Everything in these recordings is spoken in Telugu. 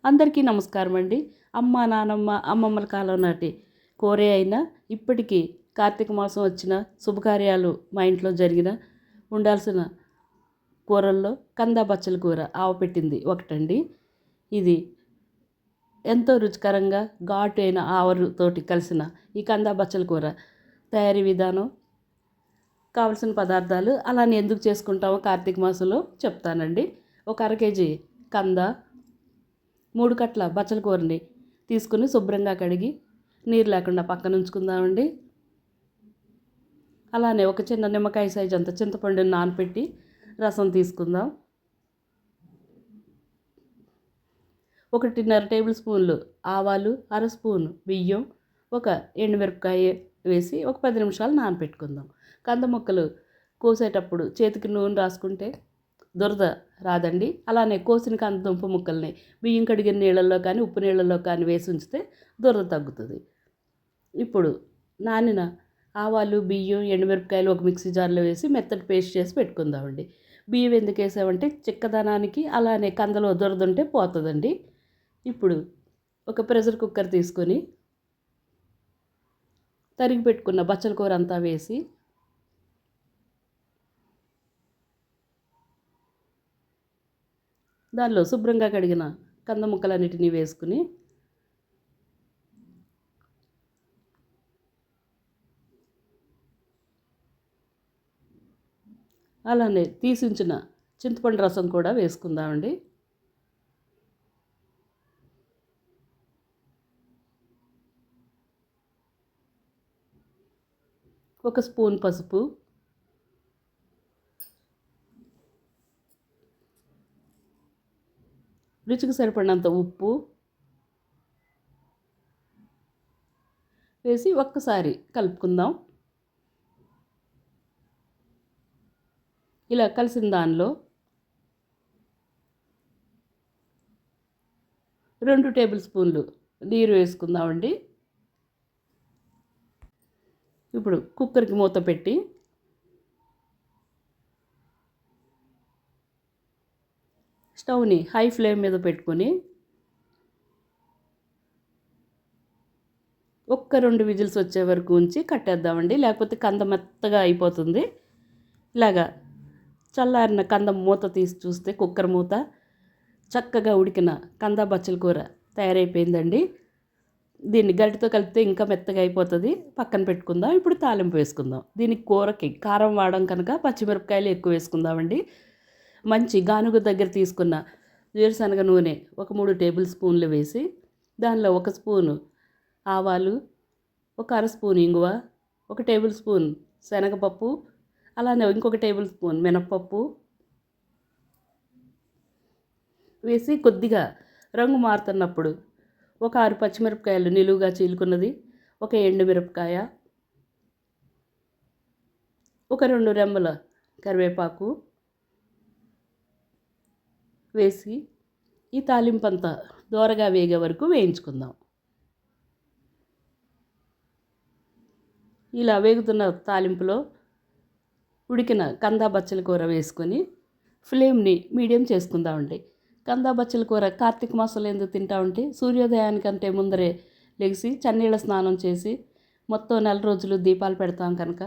అందరికీ నమస్కారం అండి. అమ్మ, నానమ్మ, అమ్మమ్మల కాలం నాటి కూరే అయినా ఇప్పటికీ కార్తీక మాసం వచ్చిన శుభకార్యాలు మా ఇంట్లో జరిగిన ఉండాల్సిన కూరల్లో కందా బచ్చల కూర ఆవపెట్టింది ఒకటండి. ఇది ఎంతో రుచికరంగా ఘాటు అయిన ఆవరుతోటి కలిసిన ఈ కందా బచ్చల కూర తయారీ విధానం, కావలసిన పదార్థాలు, అలానే ఎందుకు చేసుకుంటామో కార్తీక మాసంలో చెప్తానండి. ఒక అర కేజీ కంద, 3 కట్ల బచ్చల కూరని తీసుకుని శుభ్రంగా కడిగి నీరు లేకుండా పక్కన ఉంచుకుందామండి. అలానే ఒక చిన్న నిమ్మకాయ సైజ్ అంత చింతపండుని నానపెట్టి రసం తీసుకుందాం. 1.5 టేబుల్ స్పూన్లు ఆవాలు, అర స్పూన్ బియ్యం, ఒక ఎండుమిరపకాయ వేసి ఒక 10 నిమిషాలు నానపెట్టుకుందాం. కంద ముక్కలు కోసేటప్పుడు చేతికి నూనె రాసుకుంటే దురద రాదండి. అలానే కోసిన కందదుంప ముక్కల్ని బియ్యం కడిగిన నీళ్ళల్లో కానీ ఉప్పు నీళ్ళల్లో కానీ వేసి ఉంచితే దురద తగ్గుతుంది. ఇప్పుడు నానిన ఆవాలు, బియ్యం, ఎండుమిరపకాయలు ఒక మిక్సీ జార్లో వేసి మెత్తటి పేస్ట్ చేసి పెట్టుకుందామండి. బియ్యం ఎందుకు వేసామంటే చిక్కదనానికి, అలానే కందలో దురద ఉంటే పోతుందండి. ఇప్పుడు ఒక ప్రెషర్ కుక్కర్ తీసుకొని తరిగి పెట్టుకున్న బచ్చల కూర అంతా వేసి దానిలో శుభ్రంగా కడిగిన కంద ముక్కలన్నిటినీ వేసుకుని అలానే తీసించిన చింతపండు రసం కూడా వేసుకుందామండి. ఒక స్పూన్ పసుపు, రుచికి సరిపడినంత ఉప్పు వేసి ఒక్కసారి కలుపుకుందాం. ఇలా కలిసిన దానిలో 2 టేబుల్ స్పూన్లు నీరు వేసుకుందామండి. ఇప్పుడు కుక్కర్కి మూత పెట్టి స్టవ్ని హై ఫ్లేమ్ మీద పెట్టుకొని ఒక్క 2 విజిల్స్ వచ్చే వరకు ఉంచి కట్టేద్దామండి. లేకపోతే కంద మెత్తగా అయిపోతుంది. ఇలాగా చల్లారిన కంద మూత తీసి చూస్తే కుక్కర్ మూత చక్కగా ఉడికిన కంద బచ్చల కూర తయారైపోయిందండి. దీన్ని గరిటతో కలిపితే ఇంకా మెత్తగా అయిపోతుంది. పక్కన పెట్టుకుందాం. ఇప్పుడు తాలింపు వేసుకుందాం. దీనికి కూరకి కారం వాడడం కనుక పచ్చిమిరపకాయలు ఎక్కువ వేసుకుందామండి. మంచి గానుగ దగ్గర తీసుకున్న వేరుశనగ నూనె ఒక 3 టేబుల్ స్పూన్లు వేసి దానిలో 1 స్పూను ఆవాలు, ఒక అర స్పూన్ ఇంగువ, 1 టేబుల్ స్పూన్ శనగపప్పు, అలానే ఇంకొక టేబుల్ స్పూన్ మినప్పప్పు వేసి కొద్దిగా రంగు మారుతున్నప్పుడు ఒక 6 పచ్చిమిరపకాయలు నిలువుగా చీలుకున్నది, ఒక ఎండుమిరపకాయ, ఒక 2 రెమ్మల కరివేపాకు వేసి ఈ తాలింపంతా దోరగా వేగే వరకు వేయించుకుందాం. ఇలా వేగుతున్న తాలింపులో ఉడికిన కందా బచ్చల కూర వేసుకొని ఫ్లేమ్ని మీడియం చేసుకుందామండి. కందా బచ్చల కూర కార్తీక మాసంలో ఎందుకు తింటామంటే సూర్యోదయానికంటే ముందరే లెగిసి చన్నీళ్ళ స్నానం చేసి మొత్తం నెల రోజులు దీపాలు పెడతాం కనుక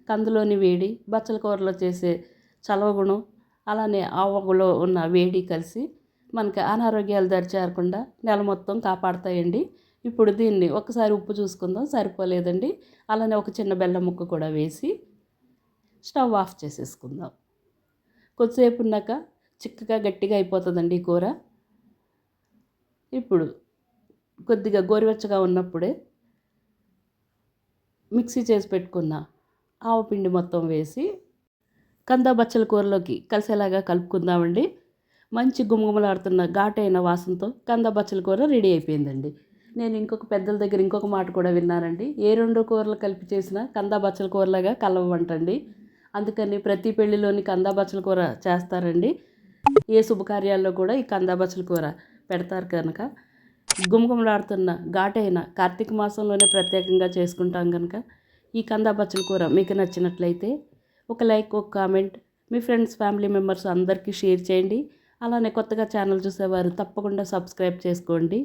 కందులోని వేడి, బచ్చల కూరలో చేసే చలవగుణం, అలానే ఆవలో ఉన్న వేడి కలిసి మనకి అనారోగ్యాలు దరిచేరకుండా నెల మొత్తం కాపాడతాయండి. ఇప్పుడు దీన్ని ఒకసారి ఉప్పు చూసుకుందాం, సరిపోలేదండి. అలానే ఒక చిన్న బెల్లం ముక్క కూడా వేసి స్టవ్ ఆఫ్ చేసేసుకుందాం. కొద్దిసేపు ఉన్నాక చిక్కగా గట్టిగా అయిపోతుందండి ఈ కూర. ఇప్పుడు కొద్దిగా గోరువెచ్చగా ఉన్నప్పుడే మిక్సీ చేసి పెట్టుకున్న ఆవపిండి మొత్తం వేసి కంద బచ్చల కూరలోకి కలిసేలాగా కలుపుకుందామండి. మంచి గుమగుమలాడుతున్న ఘాటైన వాసనతో కంద బచ్చల కూర రెడీ అయిపోయిందండి. నేను ఇంకొక పెద్దల దగ్గర ఇంకొక మాట కూడా విన్నానండి. ఏ 2 కూరలు కలిపి చేసినా కంద బచ్చల కూరలాగా కలవంటండి. అందుకని ప్రతి పెళ్లిలోని కంద బచ్చల కూర చేస్తారండి. ఏ శుభకార్యాల్లో కూడా ఈ కంద బచ్చల కూర పెడతారు కనుక గుమగుమలాడుతున్న ఘాటైన కార్తీక మాసంలోనే ప్రత్యేకంగా చేసుకుంటాం కనుక ఈ కంద బచ్చల కూర మీకు నచ్చినట్లయితే ఒక లైక్, ఒక కామెంట్ మీ ఫ్రెండ్స్, ఫ్యామిలీ మెంబర్స్ అందరికీ షేర్ చేయండి. అలానే కొత్తగా ఛానల్ చూసేవారు తప్పకుండా సబ్స్క్రైబ్ చేసుకోండి.